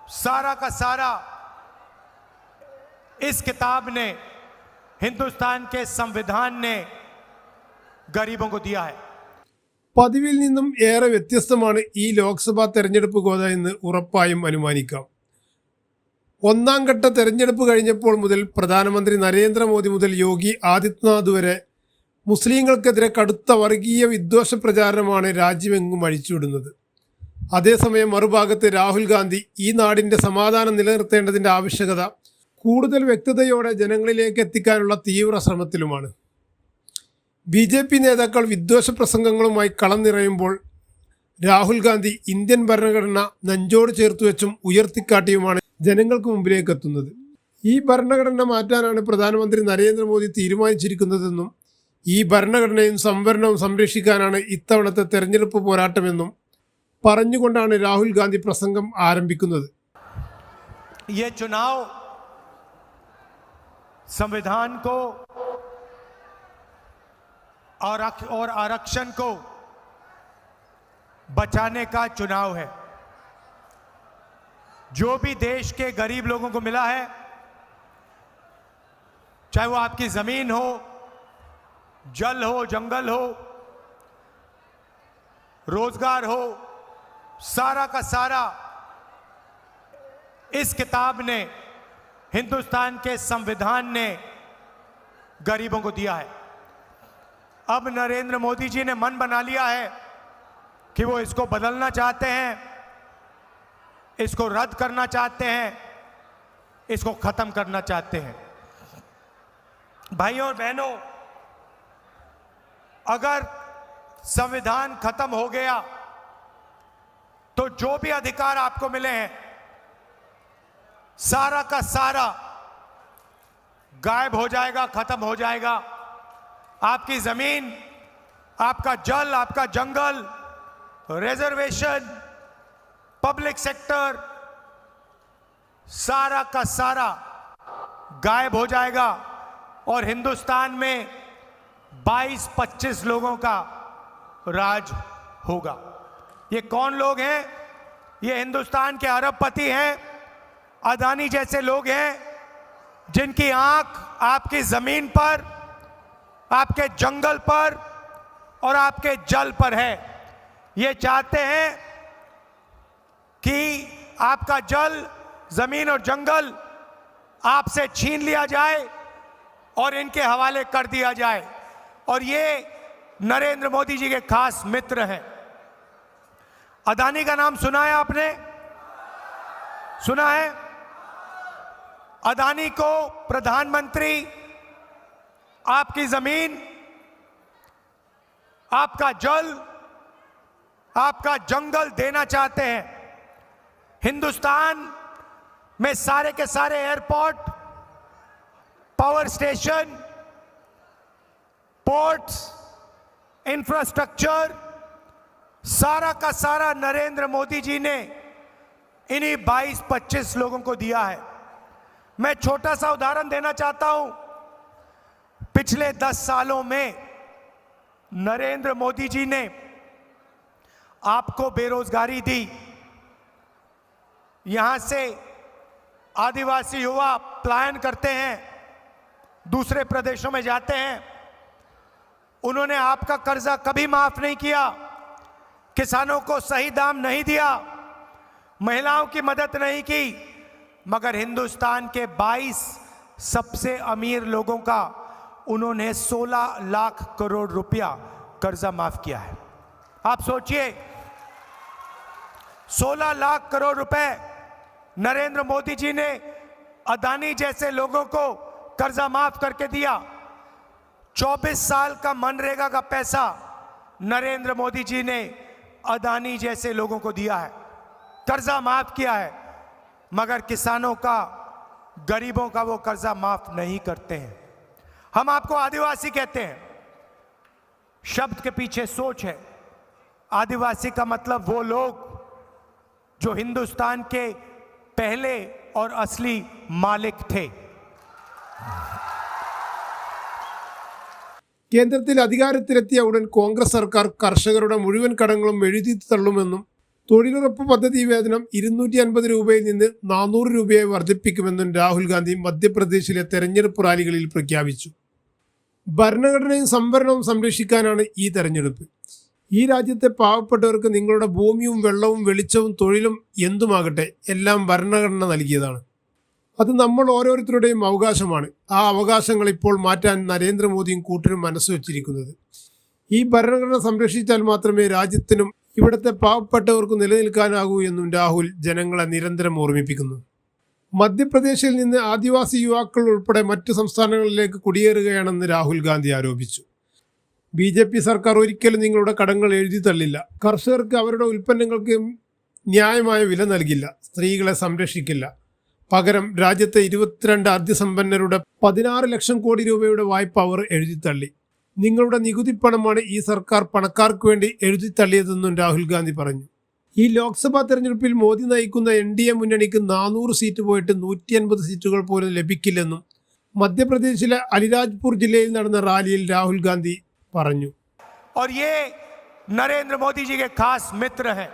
सारा का सारा इस किताब ने, हिंदुस्तान के संविधान ने गरीबों को दिया है. പതിവിൽ നിന്നും ഏറെ വ്യത്യസ്തമാണ് ഈ ലോക്സഭാ തെരഞ്ഞെടുപ്പ് ഗോത എന്ന് ഉറപ്പായും അനുമാനിക്കാം. ഒന്നാം ഘട്ട തെരഞ്ഞെടുപ്പ് കഴിഞ്ഞപ്പോൾ മുതൽ പ്രധാനമന്ത്രി നരേന്ദ്രമോദി മുതൽ യോഗി ആദിത്യനാഥ് വരെ മുസ്ലിങ്ങൾക്കെതിരെ കടുത്ത വർഗീയ വിദ്വേഷ പ്രചാരണമാണ് രാജ്യമെങ്ങും അഴിച്ചുവിടുന്നത്. അതേസമയം മറുഭാഗത്ത് രാഹുൽ ഗാന്ധി ഈ നാടിൻ്റെ സമാധാനം നിലനിർത്തേണ്ടതിൻ്റെ ആവശ്യകത കൂടുതൽ വ്യക്തതയോടെ ജനങ്ങളിലേക്ക് എത്തിക്കാനുള്ള തീവ്ര ശ്രമത്തിലുമാണ്. BJP നേതാക്കൾ വിദ്വേഷ പ്രസംഗങ്ങളുമായി കളം നിറയുമ്പോൾ രാഹുൽ ഗാന്ധി ഇന്ത്യൻ ഭരണഘടന നെഞ്ചോട് ചേർത്തുവെച്ചും ഉയർത്തിക്കാട്ടിയുമാണ് ജനങ്ങൾക്ക് മുമ്പിലേക്ക് എത്തുന്നത്. ഈ ഭരണഘടന മാറ്റാനാണ് പ്രധാനമന്ത്രി നരേന്ദ്രമോദി തീരുമാനിച്ചിരിക്കുന്നതെന്നും ഈ ഭരണഘടനയും സംവരണവും സംരക്ഷിക്കാനാണ് ഇത്തവണത്തെ തെരഞ്ഞെടുപ്പ് പോരാട്ടമെന്നും പറഞ്ഞുകൊണ്ടാണ് രാഹുൽ ഗാന്ധി പ്രസംഗം ആരംഭിക്കുന്നത്. ये चुनाव संविधान को और आरक्षण को बचाने का चुनाव है. जो भी देश के गरीब लोगों को मिला है, चाहे वो आपकी जमीन हो, जल हो, जंगल हो, रोजगार हो, सारा का सारा इस किताब ने, हिंदुस्तान के संविधान ने गरीबों को दिया है. अब नरेंद्र मोदी जी ने मन बना लिया है कि वो इसको बदलना चाहते हैं, इसको रद्द करना चाहते हैं, इसको खत्म करना चाहते हैं. भाइयों और बहनों, अगर संविधान खत्म हो गया तो जो भी अधिकार आपको मिले हैं सारा का सारा गायब हो जाएगा, खत्म हो जाएगा. आपकी जमीन, आपका जल, आपका जंगल, रिजर्वेशन, पब्लिक सेक्टर, सारा का सारा गायब हो जाएगा और हिंदुस्तान में 22-25 लोगों का राज होगा. ये कौन लोग हैं? ये हिंदुस्तान के अरबपति हैं, अदानी जैसे लोग हैं, जिनकी आंख आपकी जमीन पर, आपके जंगल पर और आपके जल पर है. ये चाहते हैं कि आपका जल, जमीन और जंगल आपसे छीन लिया जाए और इनके हवाले कर दिया जाए. और ये नरेंद्र मोदी जी के खास मित्र हैं. अदानी का नाम सुना है आपने? सुना है? अदानी को प्रधानमंत्री आपकी जमीन, आपका जल, आपका जंगल देना चाहते हैं. हिंदुस्तान में सारे के सारे airport, power station, ports, infrastructure, सारा का सारा नरेंद्र मोदी जी ने इन्हीं 22-25 लोगों को दिया है. मैं छोटा सा उदाहरण देना चाहता हूं. पिछले 10 सालों में नरेंद्र मोदी जी ने आपको बेरोजगारी दी. यहां से आदिवासी युवा पलायन करते हैं, दूसरे प्रदेशों में जाते हैं. उन्होंने आपका कर्जा कभी माफ नहीं किया, किसानों को सही दाम नहीं दिया, महिलाओं की मदद नहीं की. मगर हिंदुस्तान के 22 सबसे अमीर लोगों का उन्होंने 16 लाख करोड़ रुपया कर्जा माफ किया है. आप सोचिए, 16 लाख करोड़ रुपए नरेंद्र मोदी जी ने अदानी जैसे लोगों को कर्जा माफ करके दिया. 24 साल का मनरेगा का पैसा नरेंद्र मोदी जी ने अदानी जैसे लोगों को दिया है, कर्जा माफ किया है. मगर किसानों का, गरीबों का वो कर्जा माफ नहीं करते हैं. हम आपको आदिवासी कहते हैं. शब्द के पीछे सोच है. आदिवासी का मतलब वो लोग जो हिंदुस्तान के पहले और असली मालिक थे. കേന്ദ്രത്തിൽ അധികാരത്തിലെത്തിയ ഉടൻ കോൺഗ്രസ് സർക്കാർ കർഷകരുടെ മുഴുവൻ കടങ്ങളും എഴുതി തള്ളുമെന്നും തൊഴിലുറപ്പ് പദ്ധതി വേതനം 250 രൂപയിൽ നിന്ന് 400 രൂപയായി വർദ്ധിപ്പിക്കുമെന്നും രാഹുൽ ഗാന്ധി മധ്യപ്രദേശിലെ തെരഞ്ഞെടുപ്പ് റാലികളിൽ പ്രഖ്യാപിച്ചു. ഭരണഘടനയും സംവരണവും സംരക്ഷിക്കാനാണ് ഈ തെരഞ്ഞെടുപ്പ്. ഈ രാജ്യത്തെ പാവപ്പെട്ടവർക്ക് നിങ്ങളുടെ ഭൂമിയും വെള്ളവും വെളിച്ചവും തൊഴിലും എന്തുമാകട്ടെ എല്ലാം ഭരണഘടന നൽകിയതാണ്. അത് നമ്മൾ ഓരോരുത്തരുടെയും അവകാശമാണ്. ആ അവകാശങ്ങൾ ഇപ്പോൾ മാറ്റാൻ നരേന്ദ്രമോദിയും കൂട്ടരും മനസ്സ് വച്ചിരിക്കുന്നത്. ഈ ഭരണഘടന സംരക്ഷിച്ചാൽ മാത്രമേ രാജ്യത്തിനും ഇവിടുത്തെ പാവപ്പെട്ടവർക്ക് നിലനിൽക്കാനാകൂ എന്നും രാഹുൽ ജനങ്ങളെ നിരന്തരം ഓർമ്മിപ്പിക്കുന്നു. മധ്യപ്രദേശിൽ നിന്ന് ആദിവാസി യുവാക്കൾ ഉൾപ്പെടെ മറ്റു സംസ്ഥാനങ്ങളിലേക്ക് കുടിയേറുകയാണെന്ന് രാഹുൽ ഗാന്ധി ആരോപിച്ചു. BJP സർക്കാർ ഒരിക്കലും നിങ്ങളുടെ കടങ്ങൾ എഴുതി തള്ളില്ല. കർഷകർക്ക് അവരുടെ ഉൽപ്പന്നങ്ങൾക്ക് ന്യായമായ വില നൽകില്ല. സ്ത്രീകളെ സംരക്ഷിക്കില്ല. പകരം രാജ്യത്തെ 22 അർദ്ധസമ്പന്നരുടെ 16 ലക്ഷം കോടി രൂപയുടെ വായ്പ അവർ എഴുതിത്തള്ളി. നിങ്ങളുടെ നികുതി പണമാണ് ഈ സർക്കാർ പണക്കാർക്ക് വേണ്ടി എഴുതിത്തള്ളിയതെന്നും രാഹുൽ ഗാന്ധി പറഞ്ഞു. ഈ ലോക്സഭാ തെരഞ്ഞെടുപ്പിൽ മോദി നയിക്കുന്ന NDA മുന്നണിക്ക് 400 സീറ്റ് പോയിട്ട് 150 സീറ്റുകൾ പോലും ലഭിക്കില്ലെന്നും മധ്യപ്രദേശിലെ അലിരാജ്പൂർ ജില്ലയിൽ നടന്ന റാലിയിൽ രാഹുൽ ഗാന്ധി പറഞ്ഞു. और ये नरेंद्र मोदी जी के खास मित्र हैं.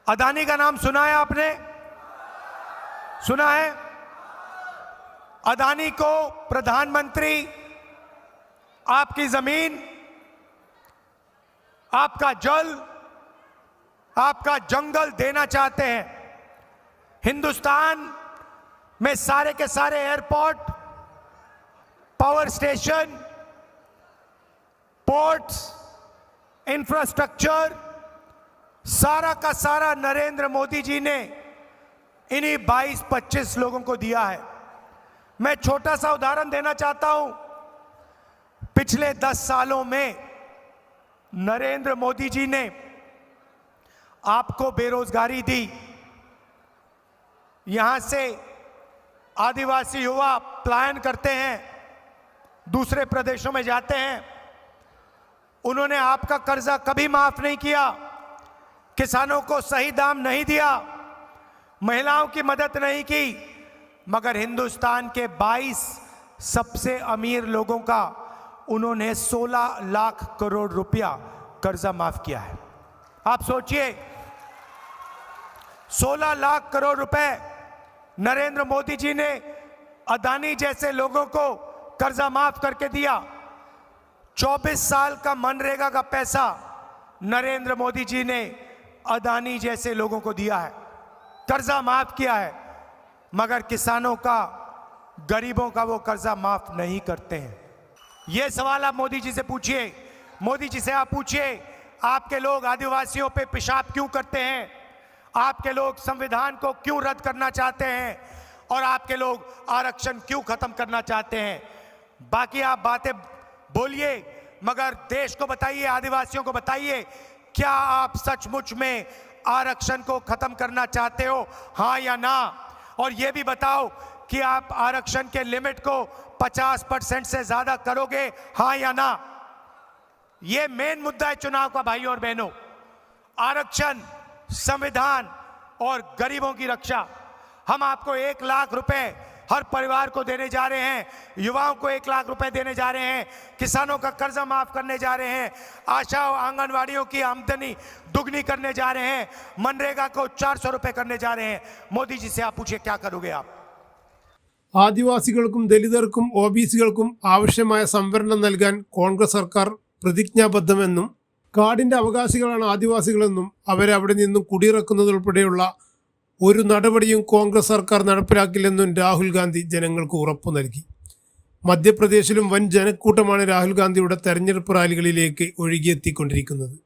अदानी का नाम सुना है आपने? सुना है? अदानी को प्रधानमंत्री आपकी जमीन, आपका जल, आपका जंगल देना चाहते हैं. हिंदुस्तान में सारे के सारे airport, power station, ports, infrastructure सारा का सारा नरेंद्र मोदी जी ने इन्हीं 22-25 लोगों को दिया है. मैं छोटा सा उदाहरण देना चाहता हूं. पिछले 10 सालों में नरेंद्र मोदी जी ने आपको बेरोजगारी दी. यहां से आदिवासी युवा पलायन करते हैं, दूसरे प्रदेशों में जाते हैं. उन्होंने आपका कर्जा कभी माफ नहीं किया, किसानों को सही दाम नहीं दिया, महिलाओं की मदद नहीं की. मगर हिंदुस्तान के 22 सबसे अमीर लोगों का उन्होंने 16 लाख करोड़ रुपया कर्जा माफ किया है. आप सोचिए, 16 लाख करोड़ रुपए नरेंद्र मोदी जी ने अदानी जैसे लोगों को कर्जा माफ करके दिया. 24 साल का मनरेगा का पैसा नरेंद्र मोदी जी ने अदानी जैसे लोगों को दिया है, कर्जा माफ किया है. मगर किसानों का, गरीबों का वो कर्जा माफ नहीं करते हैं. ये सवाल आप मोदी जी से पूछिए. मोदी जी से आप पूछिए, आपके लोग आदिवासियों पे पेशाब क्यों करते हैं? आपके लोग संविधान को क्यों रद्द करना चाहते हैं? और आपके लोग आरक्षण क्यों खत्म करना चाहते हैं? बाकी आप बातें बोलिए, मगर देश को बताइए, आदिवासियों को बताइए, क्या आप सचमुच में आरक्षण को खत्म करना चाहते हो, हाँ या ना? और ये भी बताओ कि आप आरक्षण के लिमिट को 50% से ज्यादा करोगे, हाँ या ना? ये मेन मुद्दा है चुनाव का भाइयों और बहनों. आरक्षण, संविधान और गरीबों की रक्षा. हम आपको 1 लाख रुपए हर परिवार को देने जा रहे हैं, युवाओं को 1 लाख रुपए देने जा रहे हैं, किसानों का कर्जा माफ करने जा रहे हैं, आशा और आंगनवाड़ियों की आमदनी दुगनी करने जा रहे हैं, मनरेगा को 400 रुपए करने जा रहे हैं. मोदी जी से आप पूछिए, क्या करोगे आप? ആദിവാസികൾക്കും ദലിതർക്കും OBC-കൾക്കും ആവശ്യമായ സംവരണം നൽകാൻ കോൺഗ്രസ് സർക്കാർ പ്രതിജ്ഞാബദ്ധമെന്നും കാടിന്റെ അവകാശികളാണ് ആദിവാസികളെന്നും അവരെ അവിടെ നിന്നും കുടിയിറക്കുന്നതുൾപ്പെടെയുള്ള ഒരു നടപടിയും കോൺഗ്രസ് സർക്കാർ നടപ്പിലാക്കില്ലെന്നും രാഹുൽ ഗാന്ധി ജനങ്ങൾക്ക് ഉറപ്പു നൽകി. മധ്യപ്രദേശിലും വൻ ജനക്കൂട്ടമാണ് രാഹുൽ ഗാന്ധിയുടെ തെരഞ്ഞെടുപ്പ് റാലികളിലേക്ക് ഒഴുകിയെത്തിക്കൊണ്ടിരിക്കുന്നത്.